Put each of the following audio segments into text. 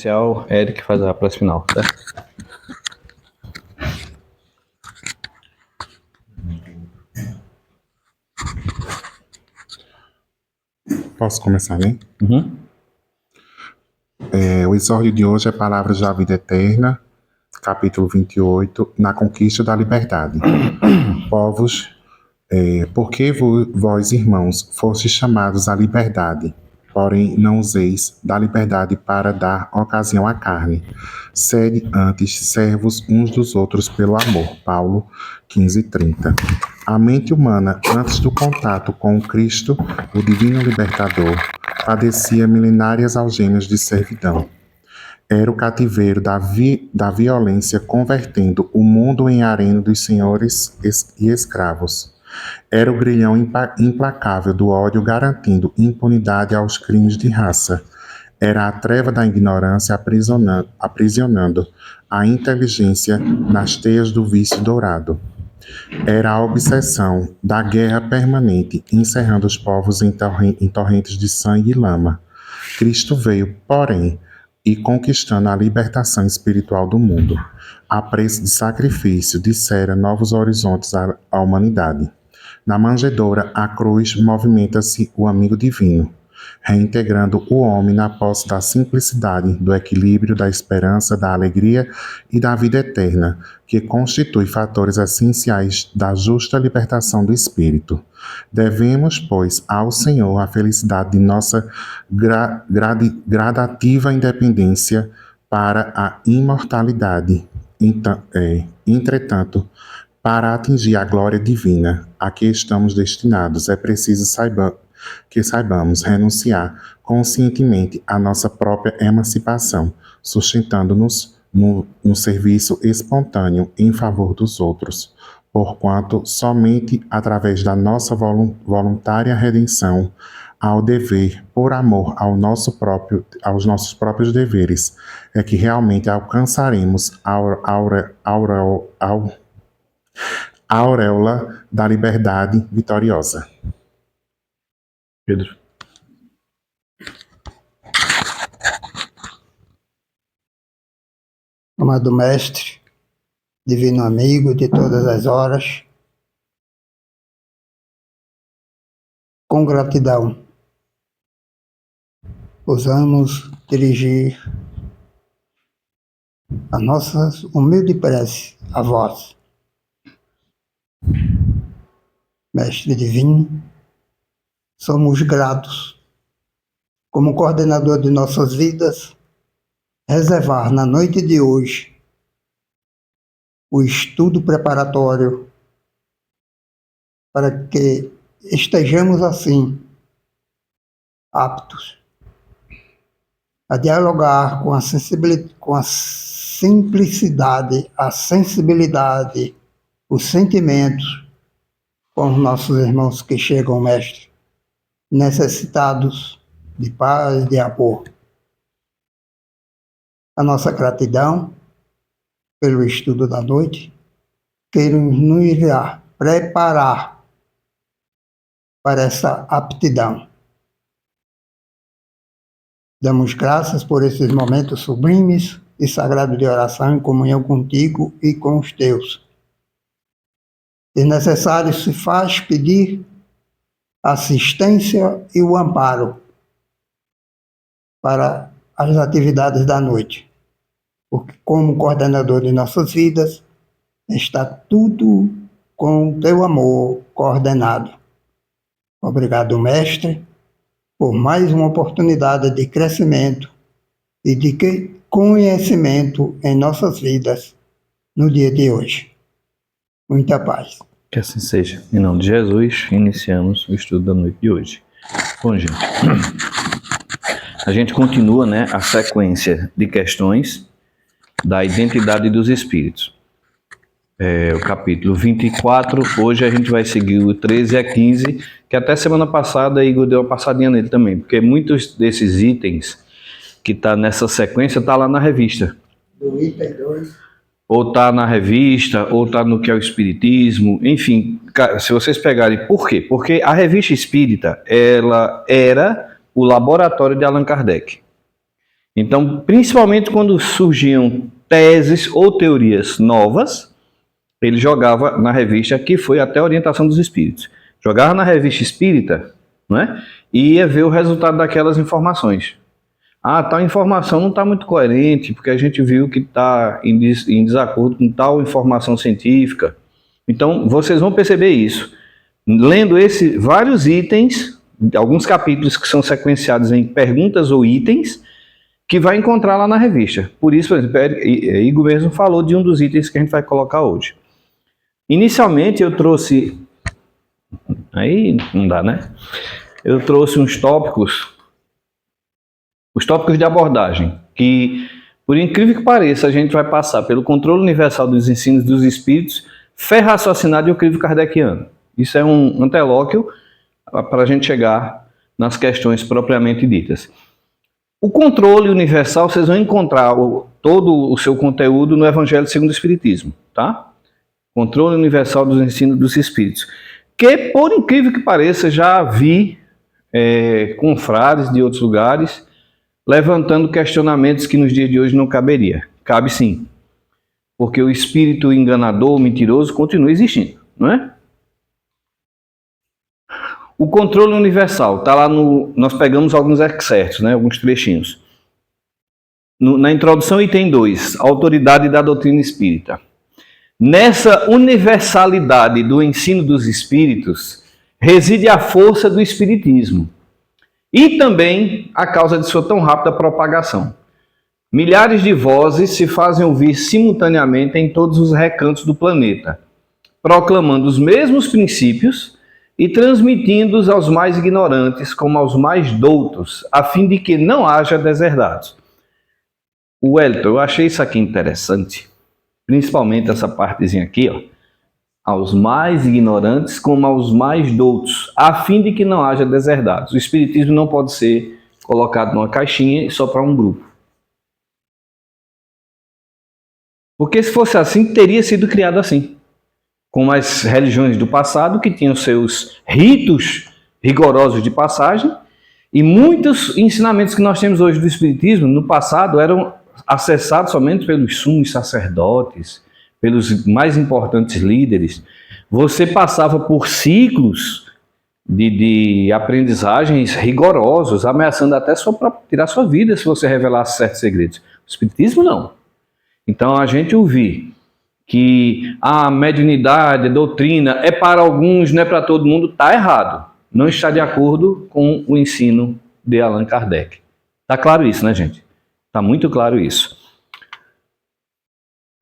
Inicial, Eric faz a prece final, certo? Posso começar, né? Uhum. O exórdio de hoje é Palavras da Vida Eterna, capítulo 28, na conquista da liberdade. Povos, porque vós, irmãos, fostes chamados à liberdade, porém não useis da liberdade para dar ocasião à carne. Sede antes servos uns dos outros pelo amor. Paulo 15:30. A mente humana, antes do contato com o Cristo, o divino libertador, padecia milenárias algemas de servidão. Era o cativeiro da violência convertendo o mundo em arena dos senhores e escravos. Era o grilhão implacável do ódio garantindo impunidade aos crimes de raça. Era a treva da ignorância aprisionando a inteligência nas teias do vício dourado. Era a obsessão da guerra permanente, encerrando os povos em torrentes de sangue e lama. Cristo veio, porém, e conquistando a libertação espiritual do mundo. A preço de sacrifício, dissera novos horizontes à humanidade. Na manjedoura, a cruz, movimenta-se o amigo divino, reintegrando o homem na posse da simplicidade, do equilíbrio, da esperança, da alegria e da vida eterna, que constitui fatores essenciais da justa libertação do espírito. Devemos, pois, ao Senhor a felicidade de nossa gradativa independência para a imortalidade. Entretanto, para atingir a glória divina a que estamos destinados, é preciso que saibamos renunciar conscientemente à nossa própria emancipação, sustentando-nos no serviço espontâneo em favor dos outros, porquanto somente através da nossa voluntária redenção ao dever, por amor aos nossos próprios deveres, é que realmente alcançaremos a auréola da liberdade vitoriosa. Pedro. Amado Mestre, Divino Amigo de todas as horas, com gratidão, ousamos dirigir a nossa humilde prece a vós, Mestre Divino. Somos gratos, como coordenador de nossas vidas, reservar na noite de hoje o estudo preparatório para que estejamos assim aptos a dialogar com a simplicidade, a sensibilidade, os sentimentos com os nossos irmãos que chegam, Mestre, necessitados de paz, de amor. A nossa gratidão pelo estudo da noite, que nos irá preparar para essa aptidão. Damos graças por esses momentos sublimes e sagrados de oração em comunhão contigo e com os teus. Se necessário se faz pedir assistência e o amparo para as atividades da noite, porque como coordenador de nossas vidas, está tudo com o teu amor coordenado. Obrigado, Mestre, por mais uma oportunidade de crescimento e de conhecimento em nossas vidas no dia de hoje. Muita paz. Que assim seja. Em nome de Jesus, iniciamos o estudo da noite de hoje. Bom, gente, a gente continua, a sequência de questões da identidade dos espíritos. O capítulo 24, hoje a gente vai seguir o 13 a 15, que até semana passada Igor deu uma passadinha nele também, porque muitos desses itens que tá nessa sequência tá lá na revista. Do item 2. Ou está na revista, ou está no que é o Espiritismo, enfim, se vocês pegarem, por quê? Porque a revista Espírita, ela era o laboratório de Allan Kardec. Então, principalmente quando surgiam teses ou teorias novas, ele jogava na revista, que foi até a orientação dos espíritos. Jogava na revista espírita, né? E ia ver o resultado daquelas informações. Ah, tal informação não está muito coerente, porque a gente viu que está em desacordo com tal informação científica. Então, vocês vão perceber isso. Lendo vários itens, alguns capítulos que são sequenciados em perguntas ou itens, que vai encontrar lá na revista. Por isso, por exemplo, Igor mesmo falou de um dos itens que a gente vai colocar hoje. Inicialmente eu trouxe... Aí não dá, né? Eu trouxe os tópicos de abordagem, que, por incrível que pareça, a gente vai passar pelo controle universal dos ensinos dos espíritos, fé raciocinada e o crivo kardeciano. Isso é um antelóquio para a gente chegar nas questões propriamente ditas. O controle universal, vocês vão encontrar todo o seu conteúdo no Evangelho segundo o Espiritismo, tá? Controle universal dos ensinos dos espíritos. Que, por incrível que pareça, já vi confrades de outros lugares levantando questionamentos que nos dias de hoje não caberia. Cabe sim. Porque o espírito enganador, mentiroso, continua existindo, não é? O controle universal, está lá nós pegamos alguns excertos, né, alguns trechinhos. Na introdução, item 2, autoridade da doutrina espírita. Nessa universalidade do ensino dos espíritos, reside a força do espiritismo e também a causa de sua tão rápida propagação. Milhares de vozes se fazem ouvir simultaneamente em todos os recantos do planeta, proclamando os mesmos princípios e transmitindo-os aos mais ignorantes como aos mais doutos, a fim de que não haja deserdados. Wellington, eu achei isso aqui interessante, principalmente essa partezinha aqui, ó. Aos mais ignorantes como aos mais doutos, a fim de que não haja deserdados. O espiritismo não pode ser colocado numa caixinha só para um grupo. Porque se fosse assim, teria sido criado assim. Como as religiões do passado, que tinham seus ritos rigorosos de passagem, e muitos ensinamentos que nós temos hoje do espiritismo, no passado, eram acessados somente pelos sumos sacerdotes, pelos mais importantes líderes. Você passava por ciclos de aprendizagens rigorosos, ameaçando até tirar sua vida se você revelasse certos segredos. O espiritismo não. Então a gente ouvir que a mediunidade, a doutrina é para alguns, não é para todo mundo, está errado. Não está de acordo com o ensino de Allan Kardec. Está claro isso, né, gente? Está muito claro isso.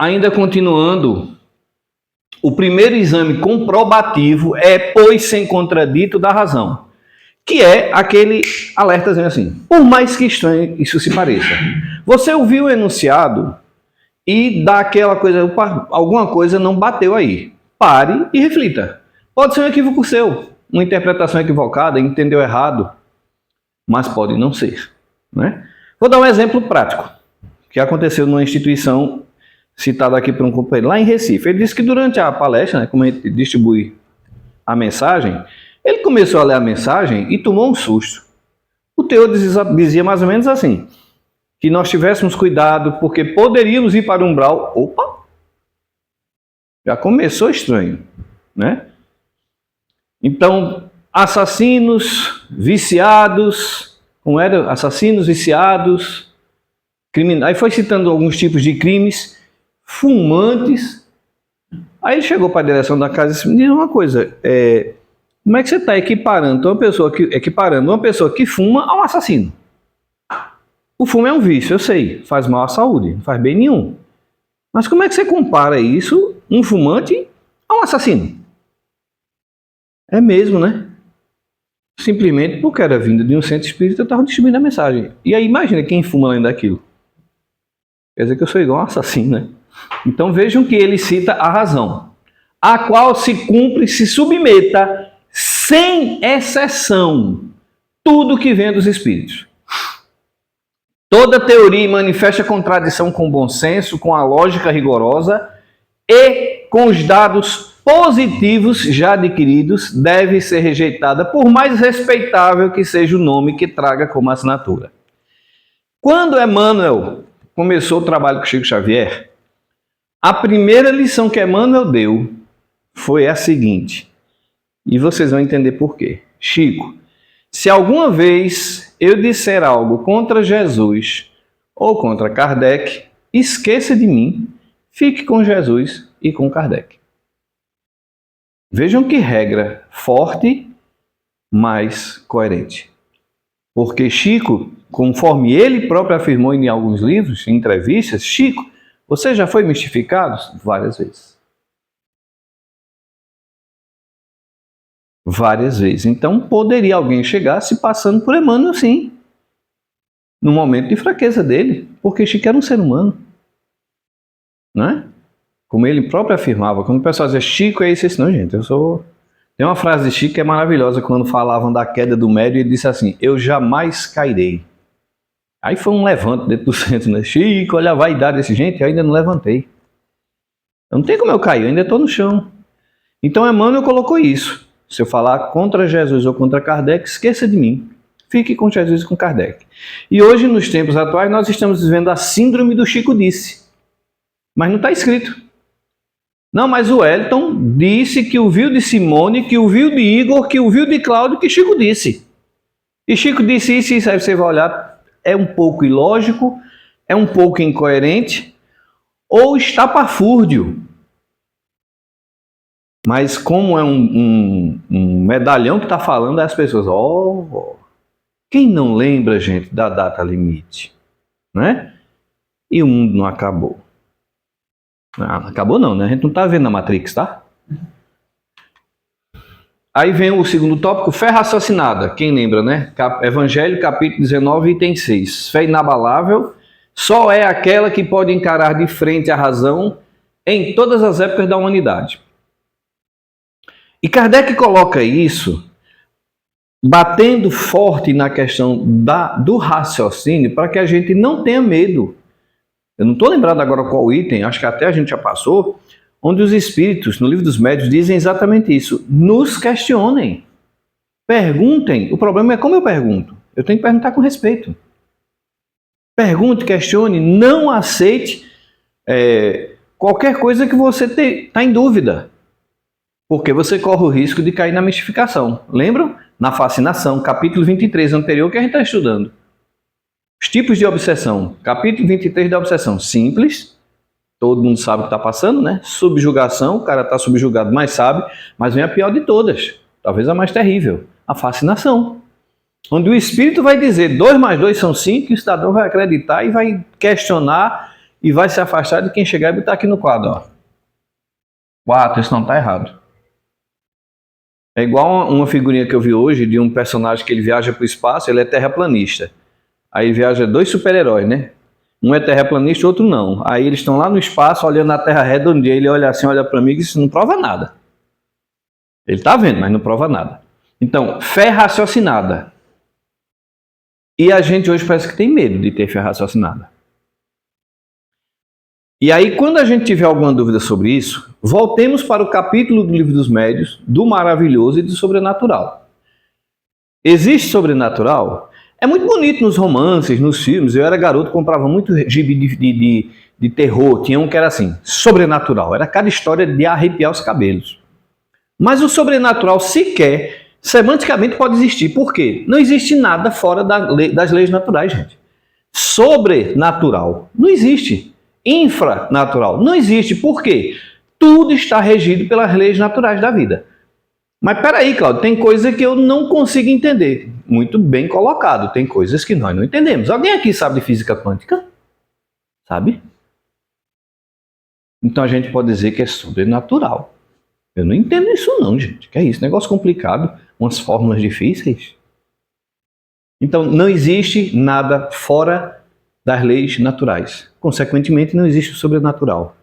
Ainda continuando, o primeiro exame comprobativo é, pois, sem contradito da razão, que é aquele alertazinho assim, por mais que estranho isso se pareça. Você ouviu o enunciado e dá aquela coisa, alguma coisa não bateu aí. Pare e reflita. Pode ser um equívoco seu, uma interpretação equivocada, entendeu errado, mas pode não ser, né? Vou dar um exemplo prático, que aconteceu numa instituição citada aqui por um companheiro, lá em Recife. Ele disse que durante a palestra, né, como a gente distribui a mensagem, ele começou a ler a mensagem e tomou um susto. O teor dizia mais ou menos assim, que nós tivéssemos cuidado porque poderíamos ir para o umbral. Opa! Já começou estranho, né? Então, assassinos, viciados, como era? Assassinos, viciados, criminais. Aí foi citando alguns tipos de crimes, fumantes. Aí ele chegou para a direção da casa e disse, me diz uma coisa, como é que você está equiparando uma pessoa que fuma a um assassino? O fumo é um vício, eu sei, faz mal à saúde, não faz bem nenhum. Mas como é que você compara isso, um fumante, a um assassino? É mesmo, né? Simplesmente porque era vindo de um centro espírita, eu estava distribuindo a mensagem. E aí imagina quem fuma além daquilo. Quer dizer que eu sou igual a um assassino, né? Então vejam que ele cita a razão, a qual se cumpre, se submeta, sem exceção, tudo que vem dos espíritos. Toda teoria manifesta contradição com o bom senso, com a lógica rigorosa e com os dados positivos já adquiridos, deve ser rejeitada, por mais respeitável que seja o nome que traga como assinatura. Quando Emmanuel começou o trabalho com Chico Xavier, a primeira lição que Emmanuel deu foi a seguinte, e vocês vão entender por quê. Chico, se alguma vez eu disser algo contra Jesus ou contra Kardec, esqueça de mim, fique com Jesus e com Kardec. Vejam que regra forte, mas coerente. Porque Chico, conforme ele próprio afirmou em alguns livros, em entrevistas, Chico, você já foi mistificado? Várias vezes. Várias vezes. Então, poderia alguém chegar se passando por Emmanuel, sim. No momento de fraqueza dele. Porque Chico era um ser humano. Não é? Como ele próprio afirmava. Quando o pessoal dizia, Chico é esse, não, gente, eu sou... Tem uma frase de Chico que é maravilhosa, quando falavam da queda do médium, ele disse assim, eu jamais cairei. Aí foi um levante dentro do centro, né? Chico, olha a vaidade desse gente, eu ainda não levantei. Não tem como eu cair, eu ainda estou no chão. Então Emmanuel colocou isso. Se eu falar contra Jesus ou contra Kardec, esqueça de mim. Fique com Jesus e com Kardec. E hoje, nos tempos atuais, nós estamos vivendo a síndrome do Chico disse. Mas não está escrito. Não, mas o Wellington disse que o viu de Simone, que o viu de Igor, que o viu de Cláudio, que Chico disse. E Chico disse isso, e isso aí você vai olhar, é um pouco ilógico, é um pouco incoerente, ou estapafúrdio. Mas como é um medalhão que está falando, as pessoas, quem não lembra, gente, da data limite? Né? E o mundo não acabou. Não acabou não, né? A gente não está vendo a Matrix, tá? Aí vem o segundo tópico, fé raciocinada. Quem lembra, né? Evangelho, capítulo 19, item 6. Fé inabalável só é aquela que pode encarar de frente a razão em todas as épocas da humanidade. E Kardec coloca isso batendo forte na questão do raciocínio para que a gente não tenha medo. Eu não estou lembrado agora qual item, acho que até a gente já passou, onde os espíritos, no livro dos médiuns, dizem exatamente isso. Nos questionem. Perguntem. O problema é como eu pergunto. Eu tenho que perguntar com respeito. Pergunte, questione, não aceite qualquer coisa que você está em dúvida. Porque você corre o risco de cair na mistificação. Lembram? Na fascinação, capítulo 23 anterior que a gente está estudando. Os tipos de obsessão. Capítulo 23 da obsessão. Simples. Todo mundo sabe o que está passando, né? Subjugação. O cara está subjugado, mas sabe. Mas vem a pior de todas. Talvez a mais terrível. A fascinação. Onde o espírito vai dizer 2 mais 2 são 5 e o cidadão vai acreditar e vai questionar e vai se afastar de quem chegar e botar aqui no quadro. Ó. 4, isso não está errado. É igual uma figurinha que eu vi hoje de um personagem que ele viaja para o espaço, ele é terraplanista. Aí viaja 2 super-heróis, né? Um é terraplanista, outro não. Aí eles estão lá no espaço, olhando a Terra redondinha, ele olha assim, olha para mim e diz, isso não prova nada. Ele está vendo, mas não prova nada. Então, fé raciocinada. E a gente hoje parece que tem medo de ter fé raciocinada. E aí, quando a gente tiver alguma dúvida sobre isso, voltemos para o capítulo do Livro dos Médiuns, do maravilhoso e do sobrenatural. Existe sobrenatural? É muito bonito nos romances, nos filmes. Eu era garoto, comprava muito gibi de terror. Tinha um que era assim, sobrenatural. Era cada história de arrepiar os cabelos. Mas o sobrenatural sequer, semanticamente, pode existir. Por quê? Não existe nada fora das leis naturais, gente. Sobrenatural não existe. Infranatural não existe. Por quê? Tudo está regido pelas leis naturais da vida. Mas peraí, Cláudio, tem coisa que eu não consigo entender. Muito bem colocado, tem coisas que nós não entendemos. Alguém aqui sabe de física quântica? Sabe? Então a gente pode dizer que é sobrenatural. Eu não entendo isso não, gente. Que é isso? Negócio complicado, umas fórmulas difíceis. Então não existe nada fora das leis naturais. Consequentemente, não existe o sobrenatural.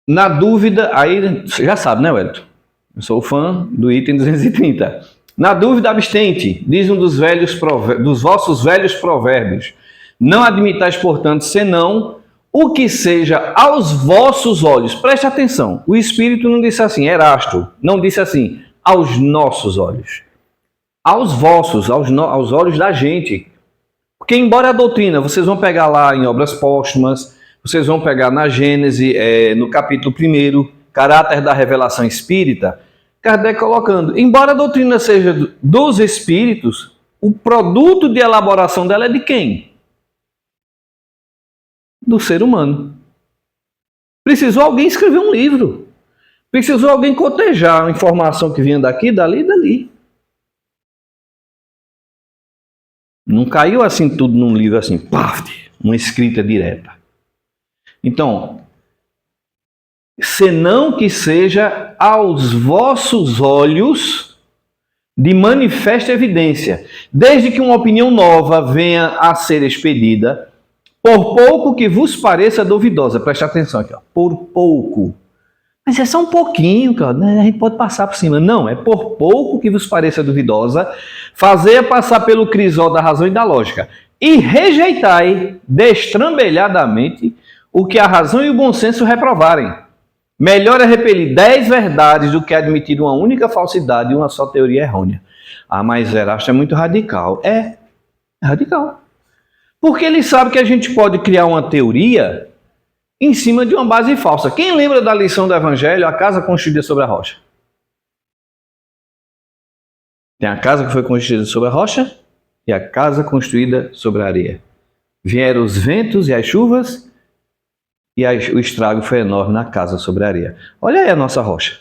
Na dúvida, aí você já sabe, né, Wellington? Eu sou fã do item 230. Na dúvida, abstente, diz um dos vossos velhos provérbios. Não admitais, portanto, senão o que seja aos vossos olhos. Preste atenção, o Espírito não disse assim, Erasto, não disse assim, aos nossos olhos. Aos vossos, aos olhos da gente. Porque embora a doutrina, vocês vão pegar lá em Obras Póstumas, vocês vão pegar na Gênese, no capítulo 1, Caráter da Revelação Espírita, Kardec colocando, embora a doutrina seja dos espíritos, o produto de elaboração dela é de quem? Do ser humano. Precisou alguém escrever um livro. Precisou alguém cotejar a informação que vinha daqui, dali e dali. Não caiu assim tudo num livro assim, paf, uma escrita direta. Então, senão que seja aos vossos olhos de manifesta evidência, desde que uma opinião nova venha a ser expedida, por pouco que vos pareça duvidosa. Preste atenção aqui, ó. Por pouco. Mas é só um pouquinho, cara, né? A gente pode passar por cima. Não, é por pouco que vos pareça duvidosa, fazer passar pelo crisol da razão e da lógica, e rejeitai destrambelhadamente o que a razão e o bom senso reprovarem. Melhor é repelir 10 verdades do que admitir uma única falsidade e uma só teoria errônea. Ah, mas Erasto é muito radical. É radical. Porque ele sabe que a gente pode criar uma teoria em cima de uma base falsa. Quem lembra da lição do Evangelho, a casa construída sobre a rocha? Tem a casa que foi construída sobre a rocha e a casa construída sobre a areia. Vieram os ventos e as chuvas e o estrago foi enorme na casa sobre a areia. Olha aí a nossa rocha.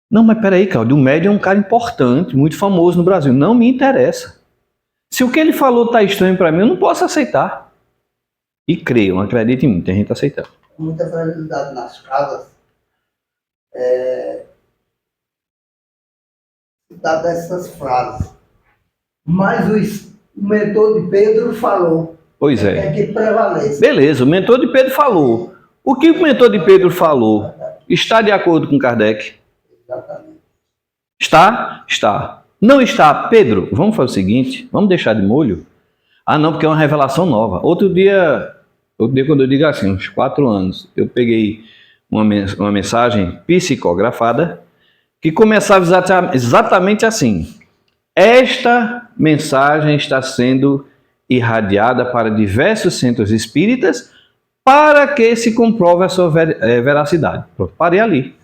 Não, mas peraí, Claudio, o médium é um cara importante, muito famoso no Brasil. Não me interessa. Se o que ele falou está estranho para mim, eu não posso aceitar. E creiam, acreditem em mim, tem gente aceitando. Muita fragilidade nas casas. Dá dessas frases. Mas o mentor de Pedro falou. Pois é. É que prevalece. Beleza, o mentor de Pedro falou. O que o mentor de Pedro falou está de acordo com Kardec? Exatamente. Está? Está. Não está. Pedro, vamos fazer o seguinte, vamos deixar de molho? Ah, não, porque é uma revelação nova. Outro dia quando eu digo assim, uns 4 anos, eu peguei uma mensagem psicografada que começava exatamente assim. Esta mensagem está sendo irradiada para diversos centros espíritas para que se comprove a sua veracidade. Pronto, parei ali.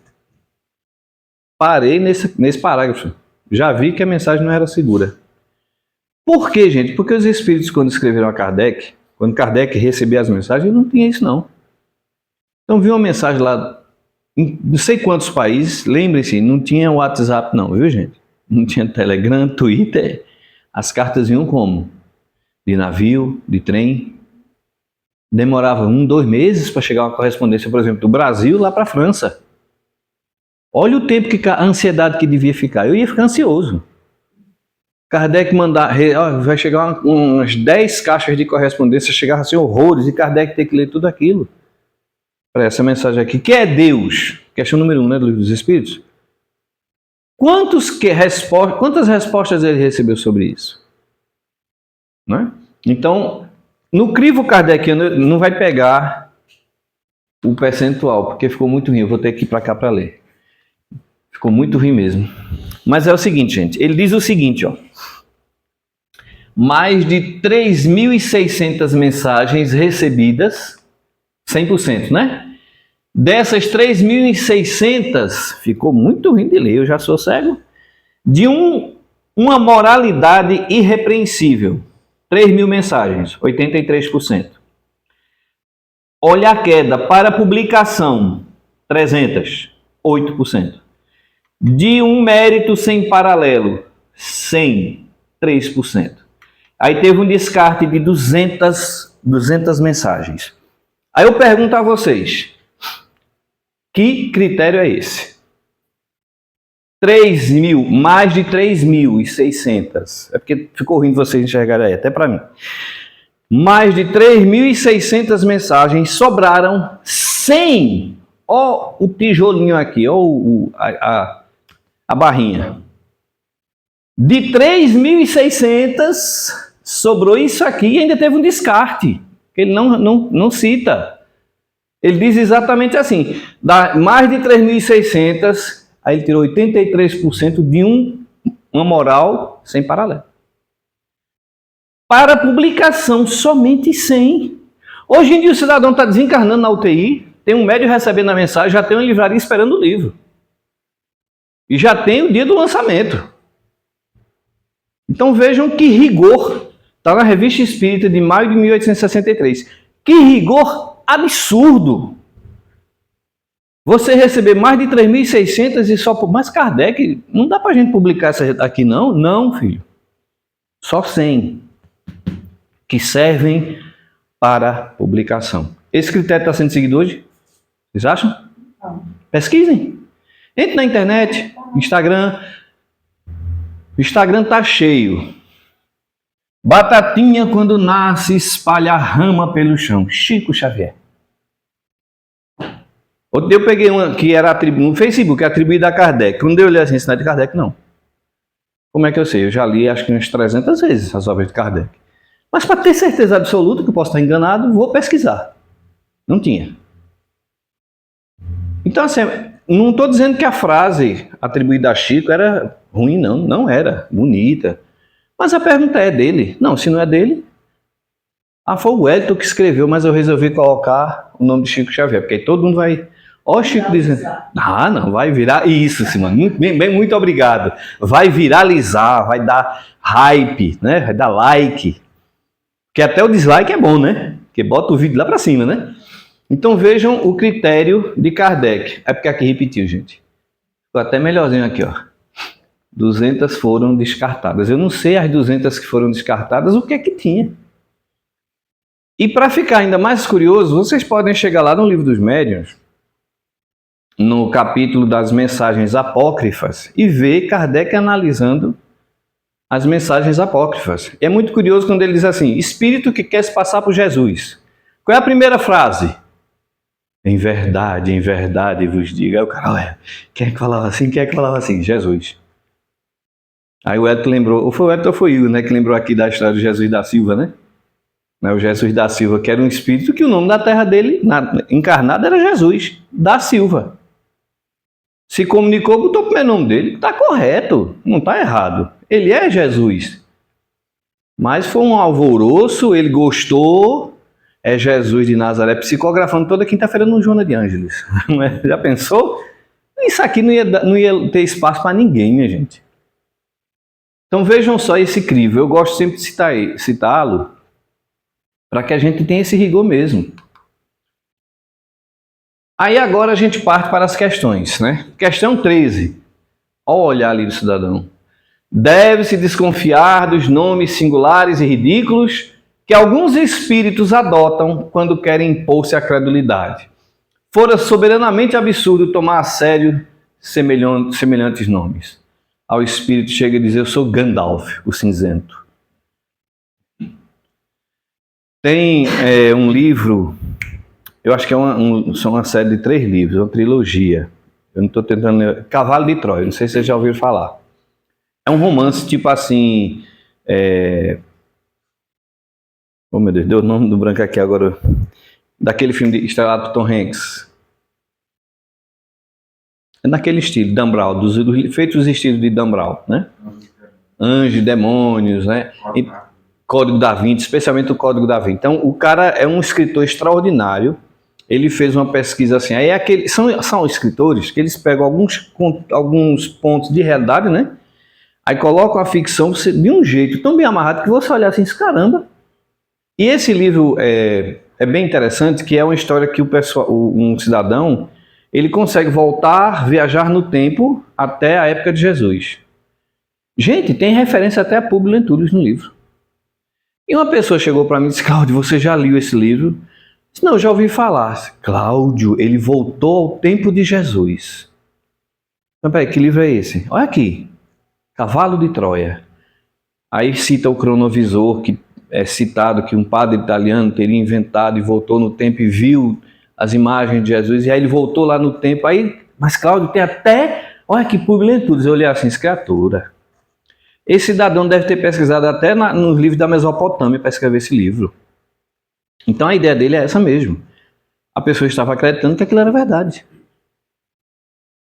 Parei nesse parágrafo. Já vi que a mensagem não era segura. Por quê, gente? Porque os espíritos, quando escreveram a Kardec, quando Kardec recebia as mensagens, não tinha isso, não. Então, vi uma mensagem lá, em não sei quantos países, lembrem-se, não tinha WhatsApp, não, viu, gente? Não tinha Telegram, Twitter. As cartas vinham como? De navio, de trem. Demorava 1, 2 meses para chegar uma correspondência, por exemplo, do Brasil lá para a França. Olha o tempo que a ansiedade que devia ficar. Eu ia ficar ansioso. Kardec mandar, vai chegar umas 10 caixas de correspondência, chegava assim horrores, e Kardec ter que ler tudo aquilo. Para essa mensagem aqui, que é Deus? Questão número 1, né, do Livro dos Espíritos. Quantas respostas ele recebeu sobre isso? Né? Então, no crivo kardeciano não vai pegar o percentual, porque ficou muito ruim, eu vou ter que ir para cá para ler. Ficou muito ruim mesmo. Mas é o seguinte, gente, ele diz o seguinte, ó. Mais de 3.600 mensagens recebidas, 100%, né? Dessas 3.600, ficou muito ruim de ler, eu já sou cego, de uma moralidade irrepreensível. 3.000 mensagens, 83%. Olha a queda para publicação, 300, 8%. De um mérito sem paralelo, 100, 3%. Aí teve um descarte de 200 mensagens. Aí eu pergunto a vocês, que critério é esse? 3.000, mais de 3.600. É porque ficou ruim de vocês enxergarem aí, até para mim. Mais de 3.600 mensagens, sobraram 100. Ó o tijolinho aqui, ó a barrinha. De 3.600, sobrou isso aqui e ainda teve um descarte, que ele não cita. Ele diz exatamente assim, dá mais de 3.600, aí ele tirou 83% de uma moral sem paralelo. Para publicação, somente 100. Hoje em dia o cidadão está desencarnando na UTI, tem um médium recebendo a mensagem, já tem uma livraria esperando o livro. E já tem o dia do lançamento. Então vejam que rigor. Está na Revista Espírita de maio de 1863. Que rigor absurdo. Você receber mais de 3.600 e só por... Mas Kardec, não dá para a gente publicar essa aqui não? Não, filho. Só 100 que servem para publicação. Esse critério está sendo seguido hoje? Vocês acham? Não. Pesquisem. Entre na internet, Instagram. O Instagram está cheio. Batatinha quando nasce espalha rama pelo chão. Chico Xavier. Outro dia eu peguei uma que era no Facebook, atribuída a Kardec. Quando eu olhei assim, isso não é de Kardec, não. Como é que eu sei? Eu já li acho que umas 300 vezes as obras de Kardec. Mas para ter certeza absoluta que eu posso estar enganado, vou pesquisar. Não tinha. Então, assim, não estou dizendo que a frase atribuída a Chico era ruim, não. Não era. Bonita. Mas a pergunta é dele. Não, se não é dele... foi o Wellington que escreveu, mas eu resolvi colocar o nome de Chico Xavier, porque aí todo mundo vai... Ó, Chico dizendo... não, vai virar... Isso, Simone, muito obrigado. Vai viralizar, vai dar hype, né? Vai dar like. Porque até o dislike é bom, né? Porque bota o vídeo lá para cima, né? Então vejam o critério de Kardec. É porque aqui repetiu, gente. Ficou até melhorzinho aqui, ó. 200 foram descartadas. Eu não sei as 200 que foram descartadas, o que é que tinha. E para ficar ainda mais curioso, vocês podem chegar lá no Livro dos Médiuns, no capítulo das mensagens apócrifas, e ver Kardec analisando as mensagens apócrifas. E é muito curioso quando ele diz assim, espírito que quer se passar por Jesus. Qual é a primeira frase? Em verdade vos digo. Aí o cara, olha, quem é que falava assim? Quem é que falava assim? Jesus. Aí o Edson lembrou, ou foi o Edson ou foi eu, né, que lembrou aqui da história do Jesus da Silva, né? O Jesus da Silva, que era um espírito que o nome da terra dele, encarnado, era Jesus da Silva. Se comunicou, botou o primeiro nome dele, está correto, não está errado. Ele é Jesus. Mas foi um alvoroço, ele gostou, é Jesus de Nazaré, psicografando toda quinta-feira no Joana de Ângeles. Já pensou? Isso aqui não ia ter espaço para ninguém, minha gente. Então vejam só esse crivo. Eu gosto sempre de citá-lo, para que a gente tenha esse rigor mesmo. Aí agora a gente parte para as questões, né? Questão 13. Olha o olhar ali do cidadão. Deve-se desconfiar dos nomes singulares e ridículos que alguns espíritos adotam quando querem impor-se à credulidade. Fora soberanamente absurdo tomar a sério semelhantes nomes. Ao espírito chega a dizer, eu sou Gandalf, o cinzento. Tem um livro, eu acho que são uma série de 3 livros, uma trilogia. Eu não estou tentando ler. Cavalo de Troia, não sei se vocês já ouviram falar. É um romance tipo assim... Oh meu Deus, deu o nome do branco aqui agora. Daquele filme estrelado por Tom Hanks. É naquele estilo, Dan Brown, feitos os estilos de Dan Brown, né? Anjos, demônios, né? E Código da Vinci, especialmente o Código da Vinci. Então, o cara é um escritor extraordinário. Ele fez uma pesquisa assim. Aí são escritores que eles pegam alguns pontos de realidade, né? Aí colocam a ficção de um jeito tão bem amarrado que você olhar assim, caramba. E esse livro é bem interessante, que é uma história que um cidadão, ele consegue viajar no tempo até a época de Jesus. Gente, tem referência até a Públio Lentulus no livro. E uma pessoa chegou para mim e disse, Cláudio, você já leu esse livro? Eu disse, não, eu já ouvi falar. Cláudio, ele voltou ao tempo de Jesus. Então, peraí, que livro é esse? Olha aqui, Cavalo de Troia. Aí cita o cronovisor, que é citado que um padre italiano teria inventado e voltou no tempo e viu as imagens de Jesus, e aí ele voltou lá no tempo, aí, mas Cláudio, tem até, olha que Públio Lentulus, eu olhei assim, criatura. Esse cidadão deve ter pesquisado até nos livros da Mesopotâmia para escrever esse livro. Então a ideia dele é essa mesmo. A pessoa estava acreditando que aquilo era verdade.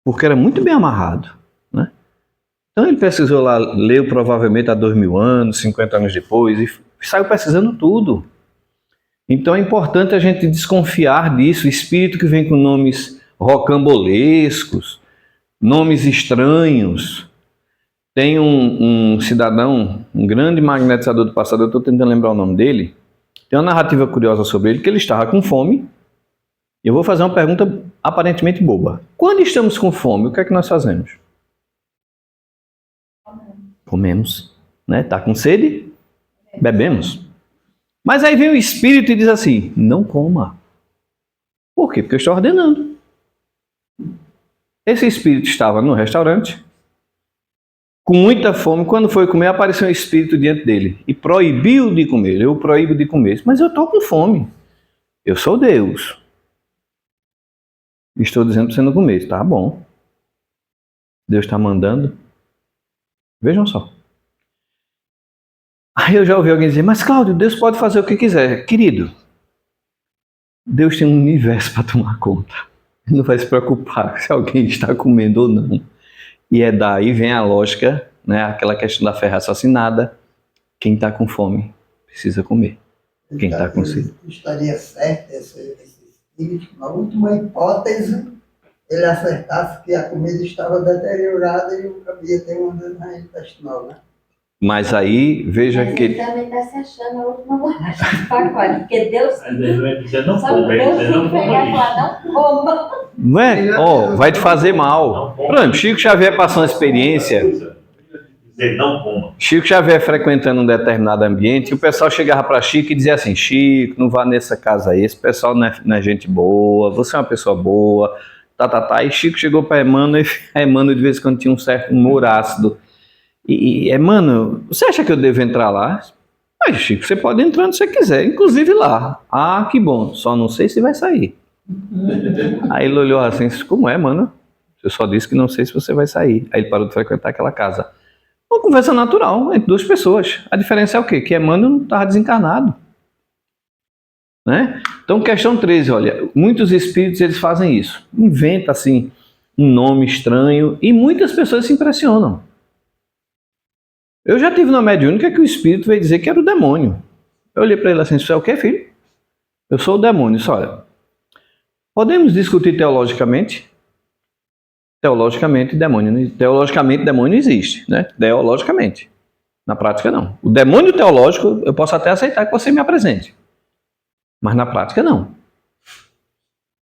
Porque era muito bem amarrado, né? Então ele pesquisou lá, leu provavelmente há 2000 anos, 50 anos depois, e saiu pesquisando tudo. Então é importante a gente desconfiar disso. Espírito que vem com nomes rocambolescos, nomes estranhos. Tem um cidadão, um grande magnetizador do passado, eu estou tentando lembrar o nome dele. Tem uma narrativa curiosa sobre ele, que ele estava com fome. Eu vou fazer uma pergunta aparentemente boba. Quando estamos com fome, o que é que nós fazemos? Comemos. Né? Tá com sede? Bebemos. Mas aí vem o Espírito e diz assim, não coma. Por quê? Porque eu estou ordenando. Esse Espírito estava no restaurante, com muita fome. Quando foi comer, apareceu um Espírito diante dele e proibiu de comer. Eu proíbo de comer. Mas eu estou com fome. Eu sou Deus. Estou dizendo para você não comer. Tá bom. Deus está mandando. Vejam só. Aí eu já ouvi alguém dizer, mas Cláudio, Deus pode fazer o que quiser. Querido, Deus tem um universo para tomar conta. Ele não vai se preocupar se alguém está comendo ou não. E é daí vem a lógica, né? Aquela questão da fé raciocinada. Quem está com fome precisa comer. Quem está com sede. Estaria certo esse espírito, na última hipótese, ele acertasse que a comida estava deteriorada e não cabia ter uma doença intestinal, né? Mas aí, veja Mas que... ele também está se achando a última bolacha do pacote, porque Deus... Mas ele vai dizer, não Só coma, Deus ele tem não que pegar e coma falar, não coma. Não é? Ó, vai te fazer mal. Por exemplo, Chico Xavier passou uma experiência. Dizer, não coma. Chico Xavier frequentando um determinado ambiente, e o pessoal chegava para Chico e dizia assim, Chico, não vá nessa casa aí, esse pessoal não é gente boa, você é uma pessoa boa, tá. E Chico chegou para Emmanuel, e Emmanuel de vez em quando tinha um certo humor ácido. E Emmanuel, você acha que eu devo entrar lá? Mas Chico, você pode entrar onde você quiser, inclusive lá. Ah, que bom, só não sei se vai sair. Aí ele olhou assim, como é, mano? Eu só disse que não sei se você vai sair. Aí ele parou de frequentar aquela casa. Uma conversa natural entre duas pessoas. A diferença é o quê? Que Emmanuel não estava desencarnado. Né? Então, questão 13, olha, muitos espíritos eles fazem isso. Inventa assim um nome estranho e muitas pessoas se impressionam. Eu já tive na mediúnica que o espírito veio dizer que era o demônio. Eu olhei para ele assim, você é o quê, filho? Eu sou o demônio. Disse, olha, podemos discutir teologicamente? Teologicamente, demônio não existe, né? Teologicamente. Na prática, não. O demônio teológico, eu posso até aceitar que você me apresente. Mas na prática, não.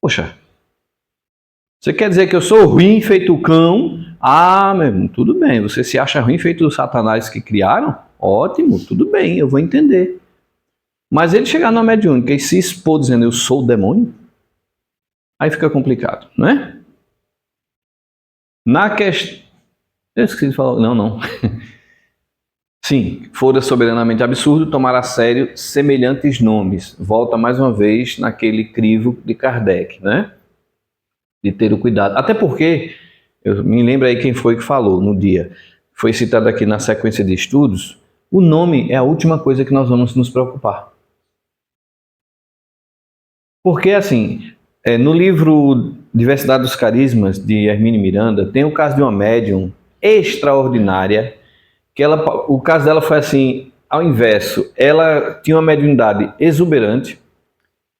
Poxa, você quer dizer que eu sou ruim feito o cão? Ah, meu irmão, tudo bem. Você se acha ruim feito os satanás que criaram? Ótimo, tudo bem, eu vou entender. Mas ele chegar na mediúnica e se expor dizendo eu sou o demônio, aí fica complicado, não é? Na questão... Eu esqueci de falar... Não. Sim, fora soberanamente absurdo tomar a sério semelhantes nomes. Volta mais uma vez naquele crivo de Kardec, né? De ter o cuidado. Até porque, eu me lembro aí quem foi que falou no dia, foi citado aqui na sequência de estudos, o nome é a última coisa que nós vamos nos preocupar. Porque assim, no livro Diversidade dos Carismas, de Hermínio Miranda, tem o caso de uma médium extraordinária, que o caso dela foi assim, ao inverso, ela tinha uma mediunidade exuberante,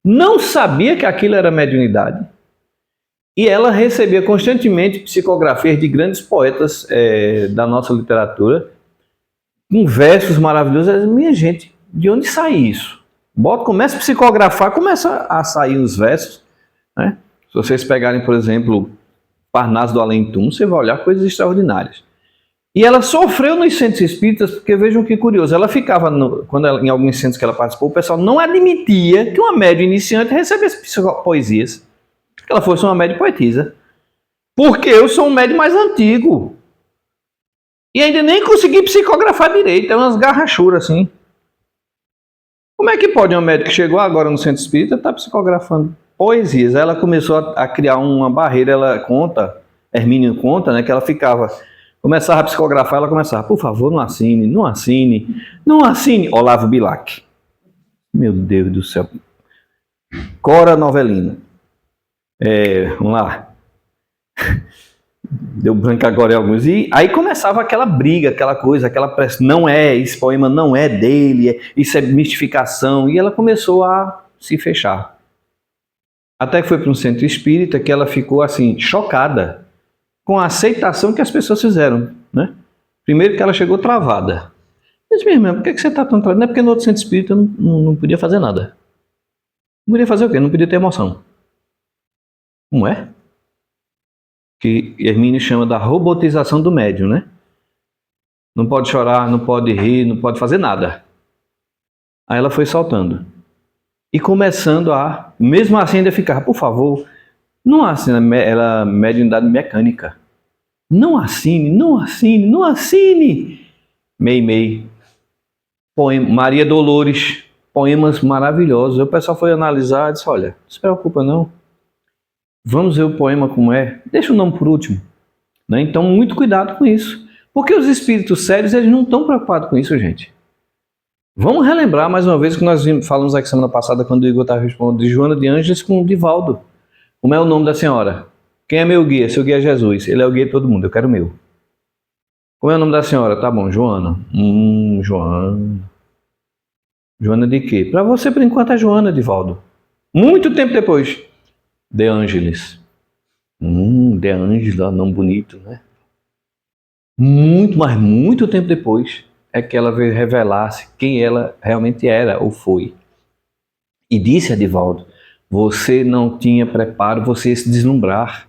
não sabia que aquilo era mediunidade, e ela recebia constantemente psicografias de grandes poetas da nossa literatura, com versos maravilhosos. Minha gente, de onde sai isso? Começa a psicografar, começa a sair os versos, né? Se vocês pegarem, por exemplo, Parnaso do Além-Túmulo, você vai olhar coisas extraordinárias. E ela sofreu nos centros espíritas, porque vejam que curioso, ela ficava, em alguns centros que ela participou, o pessoal não admitia que uma médium iniciante recebesse poesias, que ela fosse uma médium poetisa. Porque eu sou um médium mais antigo. E ainda nem consegui psicografar direito, é umas garrachuras assim. Como é que pode uma médium que chegou agora no centro espírita estar psicografando poesias? Ela começou a criar uma barreira, ela conta, Hermínio conta, né, que ela começava a psicografar, ela começava, por favor, não assine, Olavo Bilac. Meu Deus do céu. Cora Novelino. Vamos lá. Deu branco agora em alguns. E aí começava aquela briga, aquela coisa, aquela pressão. Não é, esse poema não é dele, isso é mistificação. E ela começou a se fechar. Até que foi para um centro espírita que ela ficou assim, chocada com a aceitação que as pessoas fizeram, né? Primeiro que ela chegou travada. Eu disse, minha irmã, por que você está tão travada? Não é porque no outro centro espírita eu não podia fazer nada. Não podia fazer o quê? Não podia ter emoção. Como é? Que Hermínio chama da robotização do médium, né? Não pode chorar, não pode rir, não pode fazer nada. Aí ela foi soltando. E começando a, mesmo assim ainda ficar, por favor, não assine, ela mediunidade mecânica. Não assine, não assine, não assine. Mei. Poema, Maria Dolores, poemas maravilhosos. O pessoal foi analisar e disse, olha, não se preocupa não. Vamos ver o poema como é. Deixa o nome por último. Né? Então, muito cuidado com isso. Porque os espíritos sérios, eles não estão preocupados com isso, gente. Vamos relembrar mais uma vez que nós falamos aqui semana passada, quando o Igor estava respondendo de Joana de Ângeles com o Divaldo. Como é o nome da senhora? Quem é meu guia? Seu guia é Jesus. Ele é o guia de todo mundo, eu quero o meu. Como é o nome da senhora? Tá bom, Joana. Joana. Joana de quê? Para você, por enquanto, é Joana, Divaldo. Muito tempo depois. De Ângeles. De Ângeles, nome bonito, né? Mas muito tempo depois é que ela veio revelar-se quem ela realmente era ou foi. E disse a Divaldo, você não tinha preparo, você ia se deslumbrar.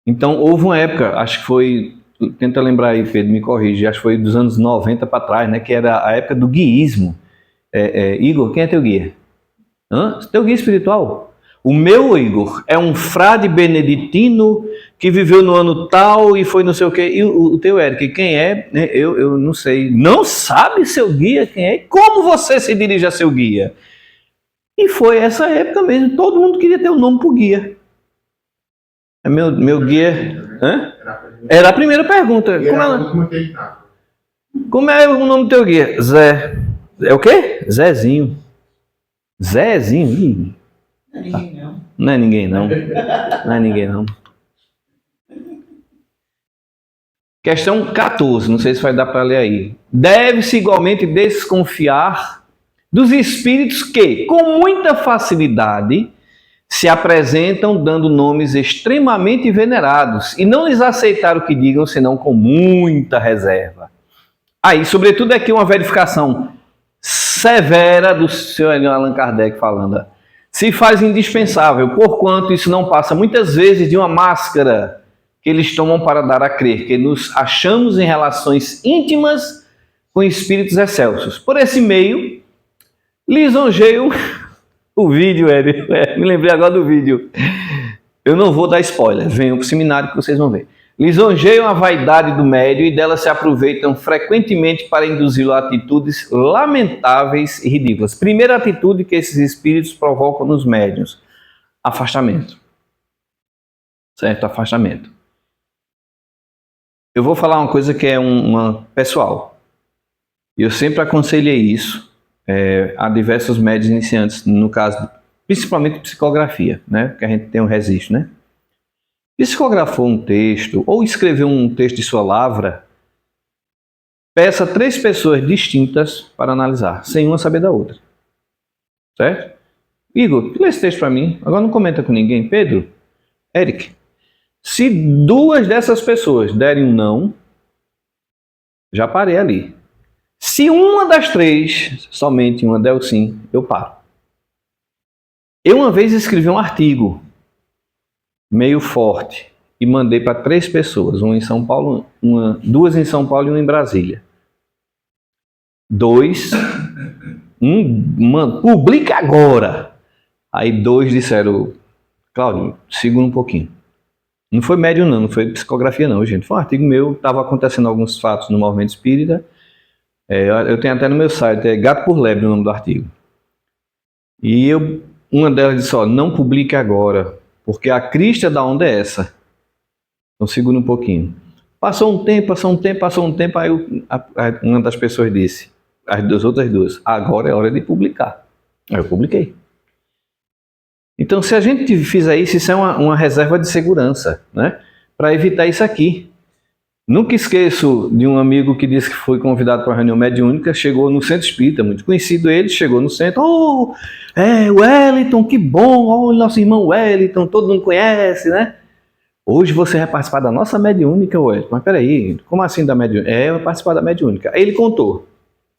Então, houve uma época, acho que foi, tenta lembrar aí, Pedro, me corrige, acho que foi dos anos 90 para trás, né, que era a época do guiísmo. Igor, quem é teu guia? Teu guia espiritual? O meu, Igor, é um frade beneditino que viveu no ano tal e foi não sei o quê. E o teu, Eric, quem é? Eu não sei. Não sabe seu guia quem é? Como você se dirige a seu guia? E foi essa época mesmo. Todo mundo queria ter o nome pro guia. Meu guia... Era a primeira pergunta. Como é o nome do teu guia? Zé. É o quê? Zezinho. Zezinho? Ih. Não é ninguém não. Não é ninguém não. Questão 14, não sei se vai dar para ler aí. Deve-se igualmente desconfiar dos espíritos que, com muita facilidade, se apresentam dando nomes extremamente venerados e não lhes aceitar o que digam, senão com muita reserva. Aí, sobretudo, aqui uma verificação severa do senhor Allan Kardec falando. Se faz indispensável, porquanto isso não passa muitas vezes de uma máscara que eles tomam para dar a crer que nos achamos em relações íntimas com espíritos excelsos. Por esse meio, lisonjeio o vídeo, me lembrei agora do vídeo. Eu não vou dar spoiler, venham para o seminário que vocês vão ver. Lisonjeiam a vaidade do médium e dela se aproveitam frequentemente para induzi-lo a atitudes lamentáveis e ridículas. Primeira atitude que esses espíritos provocam nos médiuns: afastamento. Certo? Afastamento. Eu vou falar uma coisa que é uma pessoal. Eu sempre aconselhei isso a diversos médiuns iniciantes, no caso, principalmente psicografia, né? Porque a gente tem um registro, né? Psicografou um texto ou escreveu um texto de sua lavra, peça 3 pessoas distintas para analisar, sem uma saber da outra. Certo? Igor, lê esse texto para mim. Agora não comenta com ninguém. Pedro, Eric, se 2 dessas pessoas derem um não, já parei ali. Se uma das 3, somente uma der o sim, eu paro. Eu uma vez escrevi um artigo meio forte e mandei para 3 pessoas, uma em São Paulo, 2 em São Paulo e uma em Brasília. 2, publica agora. Aí 2 disseram, Cláudio, segura um pouquinho. Não foi médium não foi psicografia não, gente. Foi um artigo meu, estava acontecendo alguns fatos no movimento espírita. Eu tenho até no meu site, é Gato por Lebre o nome do artigo. E uma delas disse, não publique agora, porque a crista da onda é essa. Então segura um pouquinho. Passou um tempo, aí uma das pessoas disse, as outras 2, agora é hora de publicar. Aí eu publiquei. Então se a gente fizer isso, isso é uma reserva de segurança, né? para evitar isso aqui. Nunca esqueço de um amigo que disse que foi convidado para uma reunião mediúnica, chegou no centro espírita, muito conhecido ele, chegou no centro, Wellington, que bom, nosso irmão Wellington, todo mundo conhece, né? Hoje você vai participar da nossa mediúnica, Wellington. Mas peraí, como assim da mediúnica? Eu vou participar da mediúnica. Aí ele contou,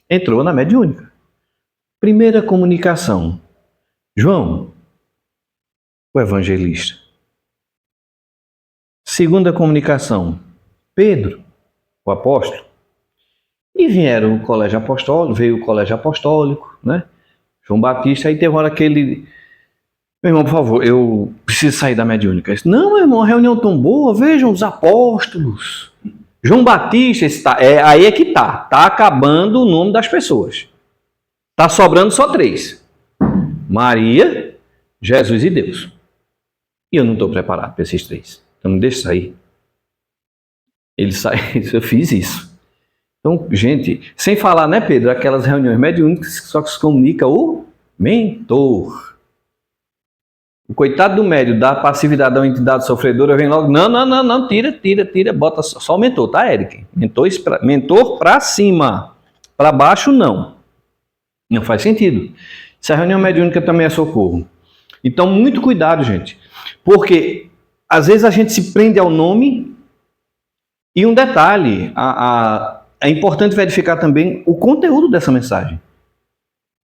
entrou na mediúnica. Primeira comunicação, João, o evangelista. Segunda comunicação, Pedro, o apóstolo. E vieram o colégio apostólico, veio o colégio apostólico, né? João Batista, aí teve uma hora que ele... Meu irmão, por favor, eu preciso sair da mediúnica. Disse, não, meu irmão, a reunião tão boa, vejam os apóstolos. João Batista, aí é que tá acabando o nome das pessoas. Tá sobrando só 3. Maria, Jesus e Deus. E eu não estou preparado para esses 3. Então me deixa sair. Ele saiu, eu fiz isso. Então, gente, sem falar, né, Pedro, aquelas reuniões mediúnicas que só se comunica o mentor. O coitado do médium da passividade da entidade sofredora vem logo, não, tira, bota só o mentor, tá, Eric? Mentor para cima, para baixo não. Não faz sentido. Se a reunião mediúnica também é socorro. Então, muito cuidado, gente. Porque, às vezes, a gente se prende ao nome. E um detalhe, é importante verificar também o conteúdo dessa mensagem.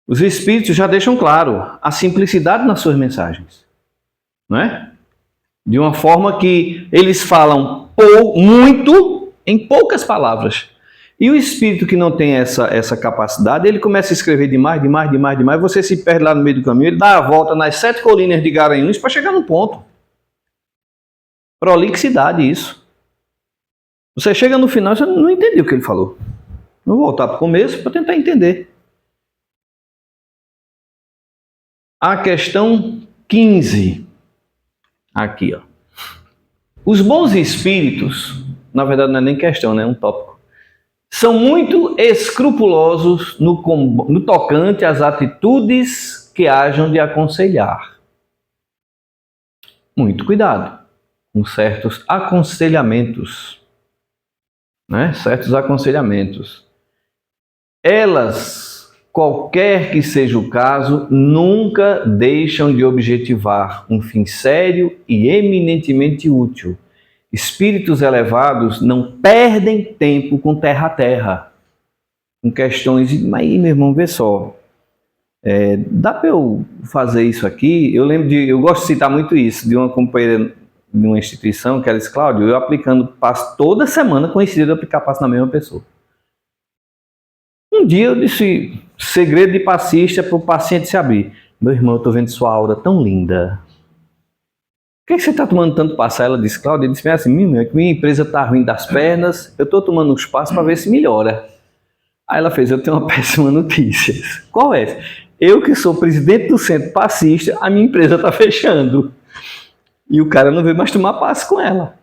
Os Espíritos já deixam claro a simplicidade nas suas mensagens. Não é? De uma forma que eles falam muito em poucas palavras. E o espírito que não tem essa capacidade, ele começa a escrever demais, você se perde lá no meio do caminho, ele dá a volta nas 7 colinas de Garanhuns para chegar no ponto. Prolixidade isso. Você chega no final e você não entendeu o que ele falou. Vou voltar para o começo para tentar entender. A questão 15. Aqui, ó. Os bons espíritos, na verdade não é nem questão, né? É um tópico. São muito escrupulosos no tocante às atitudes que hajam de aconselhar. Muito cuidado com certos aconselhamentos. Né? Certos aconselhamentos. Elas, qualquer que seja o caso, nunca deixam de objetivar um fim sério e eminentemente útil. Espíritos elevados não perdem tempo com terra a terra, com questões de... Mas aí, meu irmão, vê só, dá para eu fazer isso aqui? Eu gosto de citar muito isso, de uma companheira de uma instituição, que ela disse, Cláudio, eu aplicando passo toda semana, coincidiu de aplicar passo na mesma pessoa. Um dia eu disse, segredo de passista para o paciente se abrir. Meu irmão, eu estou vendo sua aura tão linda. Por que você está tomando tanto passo? Ela disse, Cláudia, ele disse assim, minha empresa está ruim das pernas, eu estou tomando uns passos para ver se melhora. Aí ela fez, eu tenho uma péssima notícia. Qual é? Eu que sou presidente do centro passista, a minha empresa está fechando. E o cara não veio mais tomar passo com ela.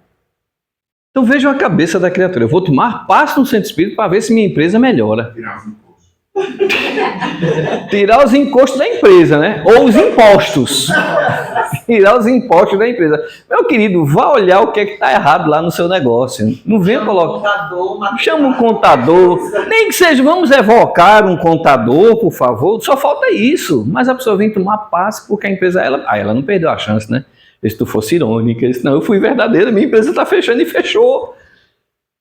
Então vejam a cabeça da criatura. Eu vou tomar passo no centro espírita para ver se minha empresa melhora. Tirar os encostos da empresa, né? Ou os impostos. Tirar os impostos da empresa. Meu querido, vá olhar o que é que está errado lá no seu negócio. Não venha colocar. Chama um contador. Nem que seja, vamos evocar um contador, por favor. Só falta isso. Mas a pessoa vem tomar passo porque a empresa... ela não perdeu a chance, né? Se tu fosse irônica, não, eu fui verdadeira, minha empresa está fechando e fechou.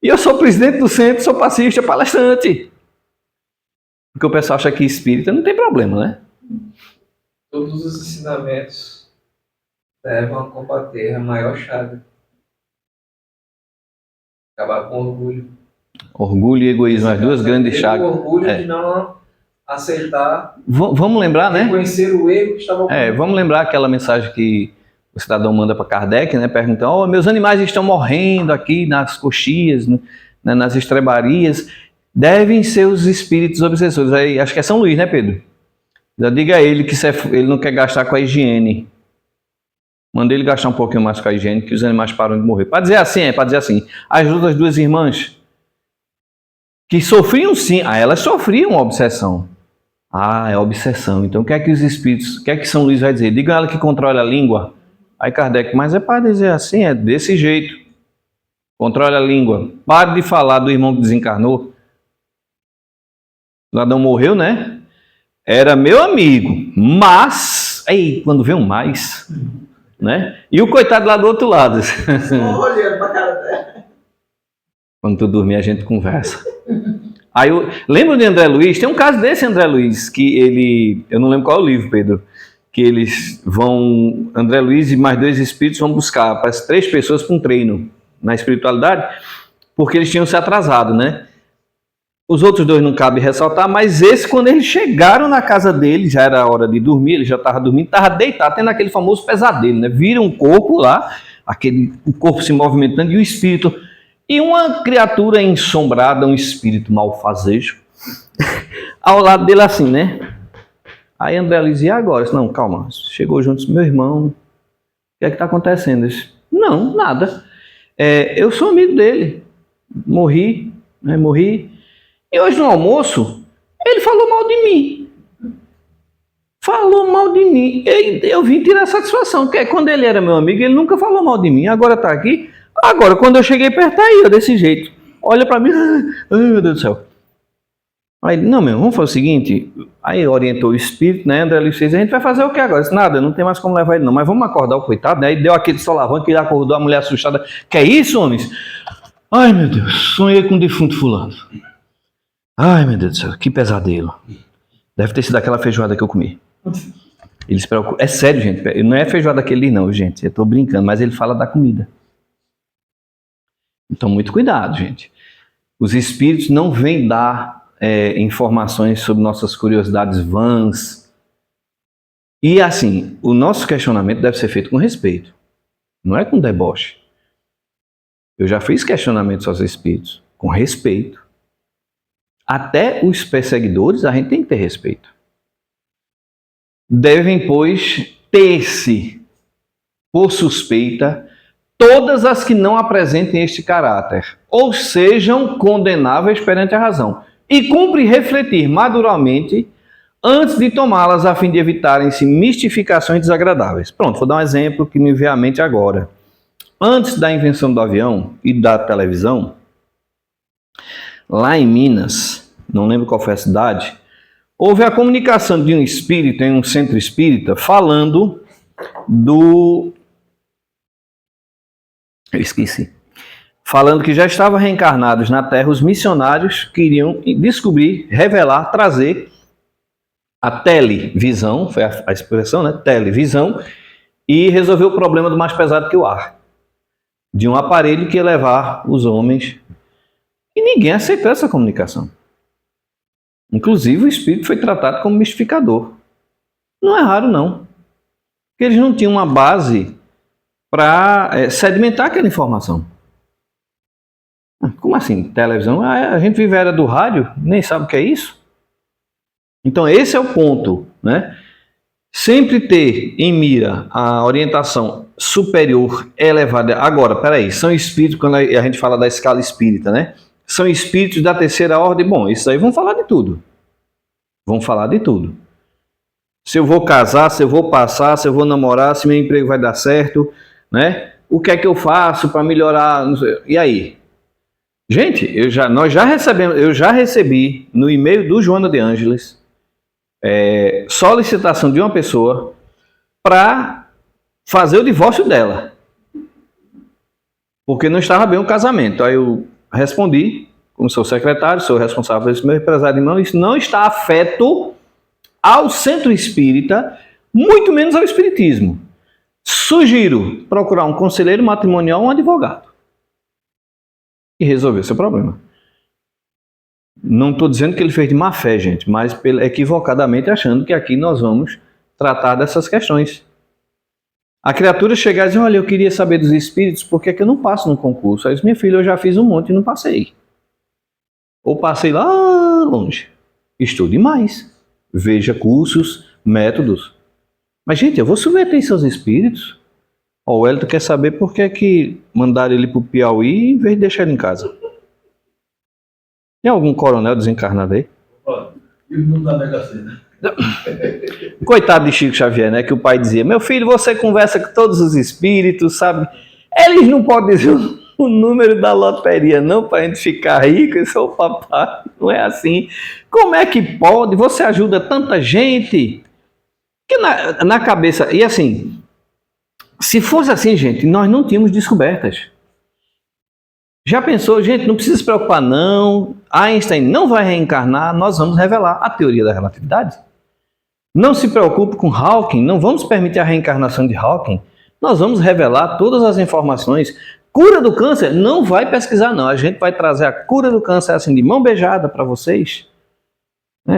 E eu sou presidente do centro, sou passista, palestrante. Porque o pessoal acha que espírita não tem problema, né? Todos os ensinamentos levam a combater a maior chaga. Acabar com orgulho. Orgulho e egoísmo, as duas grandes chagas. O orgulho de não aceitar. Vamos lembrar, né? Reconhecer o erro que estava ocorrendo. Vamos lembrar aquela mensagem que o cidadão manda para Kardec, né? Perguntando, meus animais estão morrendo aqui nas coxias, né, nas estrebarias. Devem ser os espíritos obsessores. Aí, acho que é São Luís, né, Pedro? Já diga a ele que ele não quer gastar com a higiene. Manda ele gastar um pouquinho mais com a higiene, que os animais param de morrer. Para dizer assim, as outras duas irmãs, que sofriam sim, elas sofriam uma obsessão. É obsessão. Então o que é que os espíritos, o que é que São Luís vai dizer? Diga a ela que controla a língua. Aí Kardec, mas é para dizer assim, é desse jeito. Controle a língua. Pare de falar do irmão que desencarnou. O ladrão morreu, né? Era meu amigo, mas... Aí, quando vem um mais, né? E o coitado lá do outro lado. Olhando pra cara dela. Quando tu dormir, a gente conversa. Aí eu lembro de André Luiz, tem um caso desse André Luiz, que ele... Eu não lembro qual é o livro, Pedro. Que eles vão... André Luiz e mais 2 espíritos vão buscar, parece 3 pessoas para um treino na espiritualidade, porque eles tinham se atrasado, né? Os outros 2 não cabe ressaltar, mas esse, quando eles chegaram na casa dele, já era hora de dormir, ele já estava dormindo, estava deitado, tendo aquele famoso pesadelo, né? Vira um corpo lá, o corpo se movimentando e o espírito... E uma criatura ensombrada, um espírito malfazejo, ao lado dele assim, né? Aí André Luiz, e agora? Eu disse, não, calma, chegou junto, disse, meu irmão, o que é que está acontecendo? Eu disse, não, nada. Eu sou amigo dele, morri, né, morri. E hoje no almoço, ele falou mal de mim. Falou mal de mim. Eu vim tirar satisfação, porque quando ele era meu amigo, ele nunca falou mal de mim, agora está aqui. Agora, quando eu cheguei perto, aí, eu desse jeito. Olha pra mim, ai meu Deus do céu. Aí, não, meu, vamos fazer o seguinte. Aí orientou o espírito, né? André Luiz fez, a gente vai fazer o que agora? Eu disse, nada, não tem mais como levar ele não, mas vamos acordar o coitado, né? Aí deu aquele solavanco que ele acordou, a mulher assustada. Que é isso, homens? Ai, meu Deus, sonhei com o defunto fulano. Ai, meu Deus do céu, que pesadelo. Deve ter sido aquela feijoada que eu comi. Ele se preocupa. É sério, gente, não é feijoada que ele não, gente, eu tô brincando, mas ele fala da comida. Então, muito cuidado, gente. Os espíritos não vêm dar informações sobre nossas curiosidades vãs. E assim, o nosso questionamento deve ser feito com respeito. Não é com deboche. Eu já fiz questionamentos aos espíritos com respeito. Até os perseguidores, a gente tem que ter respeito. Devem, pois, ter-se por suspeita todas as que não apresentem este caráter, ou sejam condenáveis perante a razão, e cumpre refletir maduramente antes de tomá-las a fim de evitarem-se mistificações desagradáveis. Pronto, vou dar um exemplo que me veio à mente agora. Antes da invenção do avião e da televisão, lá em Minas, não lembro qual foi a cidade, houve a comunicação de um espírito em um centro espírita falando falando que já estavam reencarnados na Terra os missionários que iriam descobrir, revelar, trazer a televisão, foi a expressão, né? Televisão, e resolver o problema do mais pesado que o ar. De um aparelho que ia levar os homens. E ninguém aceitou essa comunicação. Inclusive o espírito foi tratado como mistificador. Não é raro, não. Porque eles não tinham uma base para sedimentar aquela informação. Como assim? Televisão? A gente vive a era do rádio, nem sabe o que é isso. Então esse é o ponto, né? Sempre ter em mira a orientação superior elevada. Agora, peraí, são espíritos, quando a gente fala da escala espírita, né? São espíritos da terceira ordem. Bom, isso aí vão falar de tudo. Vão falar de tudo. Se eu vou casar, se eu vou passar, se eu vou namorar, se meu emprego vai dar certo, né? O que é que eu faço para melhorar? Não sei. E aí? Gente, eu já recebi no e-mail do Joana de Ângeles solicitação de uma pessoa para fazer o divórcio dela. Porque não estava bem o casamento. Aí eu respondi, como sou secretário, sou responsável por esse meu empresário de mão, isso não está afeto ao centro espírita, muito menos ao espiritismo. Sugiro procurar um conselheiro matrimonial ou um advogado e resolver o seu problema. Não estou dizendo que ele fez de má fé, gente, mas equivocadamente achando que aqui nós vamos tratar dessas questões. A criatura chegar e dizer, olha, eu queria saber dos espíritos, por que é que eu não passo no concurso? Aí eu disse, minha filha, eu já fiz um monte e não passei. Ou passei lá longe. Estude mais. Veja cursos, métodos. Mas, gente, eu vou submeter seus espíritos. O Wellington quer saber por que é que mandaram ele para o Piauí em vez de deixar ele em casa. Tem algum coronel desencarnado aí? E o mundo da Mega Sena? Coitado de Chico Xavier, né? Que o pai dizia, meu filho, você conversa com todos os espíritos, sabe? Eles não podem dizer o número da loteria, não para a gente ficar rico, eu sou o papai, não é assim. Como é que pode? Você ajuda tanta gente que na cabeça... E assim, se fosse assim, gente, nós não tínhamos descobertas. Já pensou, gente, não precisa se preocupar não, Einstein não vai reencarnar, nós vamos revelar a teoria da relatividade. Não se preocupe com Hawking, não vamos permitir a reencarnação de Hawking, nós vamos revelar todas as informações. Cura do câncer, não vai pesquisar não, a gente vai trazer a cura do câncer assim de mão beijada para vocês.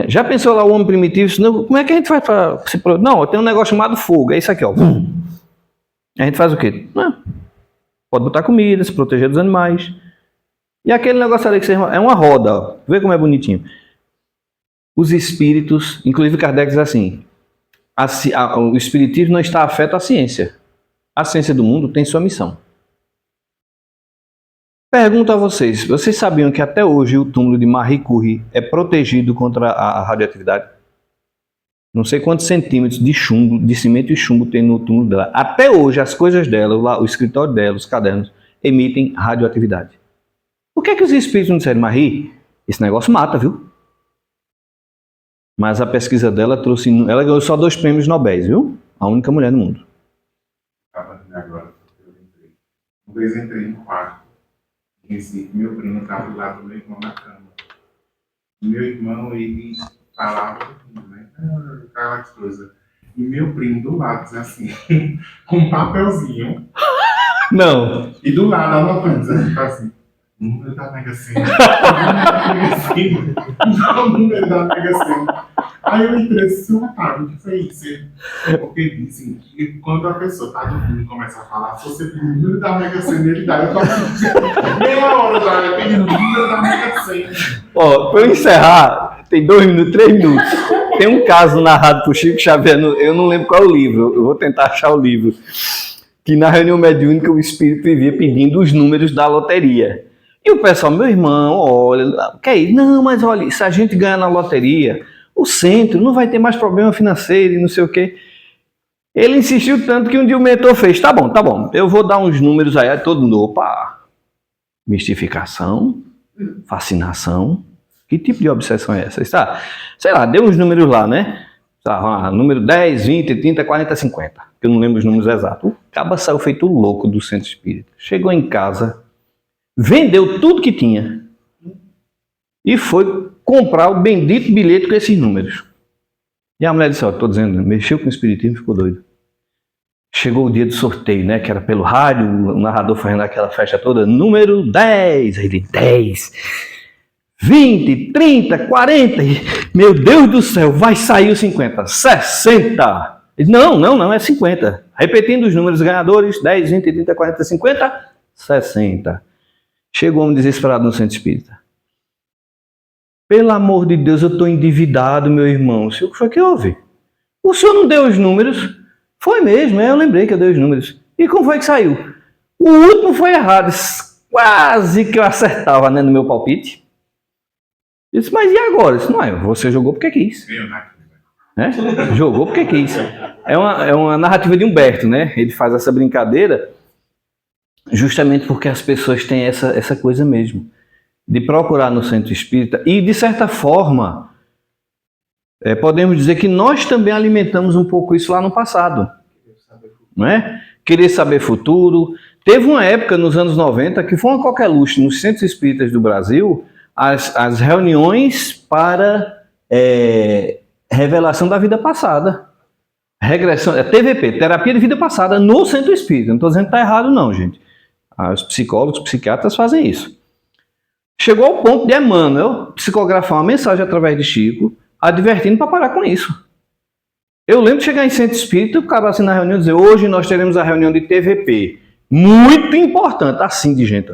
Já pensou lá o homem primitivo, como é que a gente faz para se... Não, tem um negócio chamado fogo, é isso aqui, ó. A gente faz o quê? Pode botar comida, se proteger dos animais. E aquele negócio ali que é uma roda, ó. Vê como é bonitinho. Os espíritos, inclusive Kardec diz assim, o espiritismo não está afeto à ciência. A ciência do mundo tem sua missão. Pergunto a vocês sabiam que até hoje o túmulo de Marie Curie é protegido contra a radioatividade? Não sei quantos centímetros de chumbo, de cimento e chumbo tem no túmulo dela. Até hoje, as coisas dela, o escritório dela, os cadernos, emitem radioatividade. Por que os espíritos não disseram, Marie, esse negócio mata, viu? Mas a pesquisa dela trouxe... Ela ganhou só 2 prêmios Nobel, viu? A única mulher no mundo. Agora, uma vez entrei no quarto, e meu primo estava do lado do meu irmão na cama. Meu irmão, ele falava, né? Aquelas coisas. E meu primo do lado, diz assim, com um papelzinho. Não. E do lado, anotando, dizendo assim, número da Mega Sena. Número da Mega Sena. Aí eu entrei assim, o que foi isso? Porque dizem que quando a pessoa está dormindo e começa a falar, se você pedir o número da Mega Sena, ele dá. Eu tô meia hora já pedindo o número da Mega Sena. Ó, para eu encerrar, tem 2 minutos, 3 minutos. Tem um caso narrado por Chico Xavier, eu não lembro qual é o livro, eu vou tentar achar o livro, que na reunião mediúnica o espírito vivia pedindo os números da loteria. E o pessoal, meu irmão, olha, que é isso? Não, mas olha, se a gente ganhar na loteria, o centro não vai ter mais problema financeiro e não sei o quê. Ele insistiu tanto que um dia o mentor fez, tá bom, eu vou dar uns números aí todo mundo, opa, mistificação, fascinação, que tipo de obsessão é essa? Está, sei lá, deu uns números lá, né? Tá, número 10, 20, 30, 40, 50, que eu não lembro os números exatos. O caba saiu feito louco do centro espírita, chegou em casa, vendeu tudo que tinha e foi comprar o bendito bilhete com esses números. E a mulher disse, ó, tô dizendo, mexeu com o espiritismo e ficou doido. Chegou o dia do sorteio, né, que era pelo rádio, o narrador fazendo aquela festa toda, número 10, aí ele, 10, 20, 30, 40, meu Deus do céu, vai sair os 50, 60. Ele, não, é 50. Repetindo os números ganhadores, 10, 20, 30, 40, 50, 60. Chegou um homem desesperado no centro espírita. Pelo amor de Deus, eu estou endividado, meu irmão. O que foi que houve? O senhor não deu os números? Foi mesmo, eu lembrei que eu dei os números. E como foi que saiu? O último foi errado. Quase que eu acertava, né, no meu palpite. Eu disse, mas e agora? Eu disse, não é, você jogou porque quis. Né? Jogou porque quis. É uma narrativa de Humberto, né? Ele faz essa brincadeira justamente porque as pessoas têm essa coisa mesmo, de procurar no centro espírita e, de certa forma, podemos dizer que nós também alimentamos um pouco isso lá no passado. Não é? Querer saber futuro. Teve uma época, nos anos 90, que foi uma coqueluche nos centros espíritas do Brasil, as reuniões para revelação da vida passada. Regressão, TVP, terapia de vida passada, no centro espírita. Não estou dizendo que está errado não, gente. Os psicólogos, psiquiatras fazem isso. Chegou ao ponto de Emmanuel psicografar uma mensagem através de Chico, advertindo para parar com isso. Eu lembro de chegar em centro espírita, o cara assim na reunião dizer, hoje nós teremos a reunião de TVP. Muito importante, assim de gente.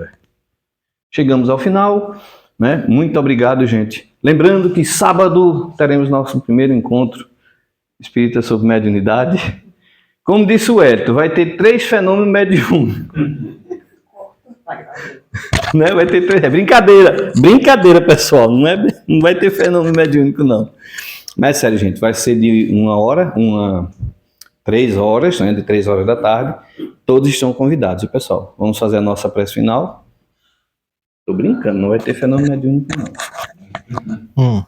Chegamos ao final, né? Muito obrigado, gente. Lembrando que sábado teremos nosso primeiro encontro espírita sobre mediunidade. Como disse o Hélio, vai ter 3 fenômenos mediúnicos. Né? Vai ter 3. É brincadeira, pessoal. Não vai ter fenômeno mediúnico, não. Mas sério, gente, vai ser de 1 hora, 3 horas, né, de 3 horas da tarde, todos estão convidados, viu, pessoal? Vamos fazer a nossa prece final. Tô brincando, não vai ter fenômeno mediúnico, não.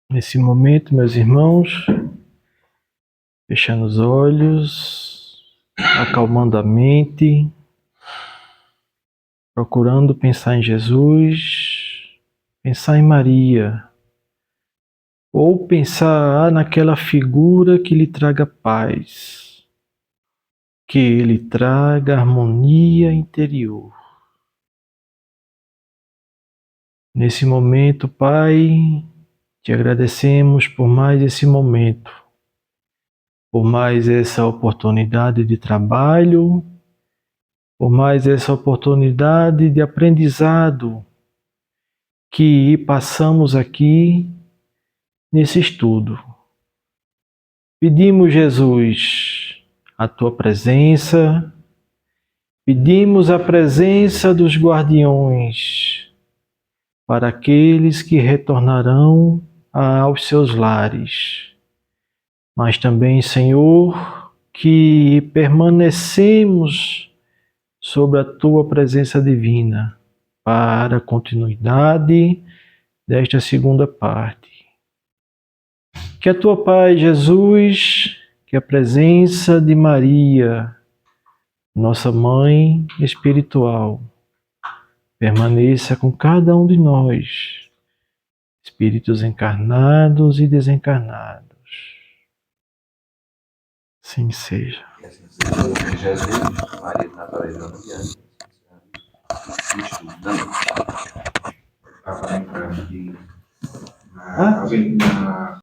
Nesse momento, meus irmãos, fechando os olhos, acalmando a mente, procurando pensar em Jesus, pensar em Maria, ou pensar naquela figura que lhe traga paz, que lhe traga harmonia interior. Nesse momento, Pai, te agradecemos por mais esse momento, por mais essa oportunidade de trabalho, por mais essa oportunidade de aprendizado que passamos aqui nesse estudo. Pedimos, Jesus, a tua presença, pedimos a presença dos guardiões para aqueles que retornarão aos seus lares, mas também, Senhor, que permanecemos sob a tua presença divina para a continuidade desta segunda parte. Que a tua paz, Jesus, que a presença de Maria, nossa mãe espiritual, permaneça com cada um de nós, espíritos encarnados e desencarnados. Assim seja. Jesus, Maria Natalina Viana, estudo da noite. Estava lembrando que na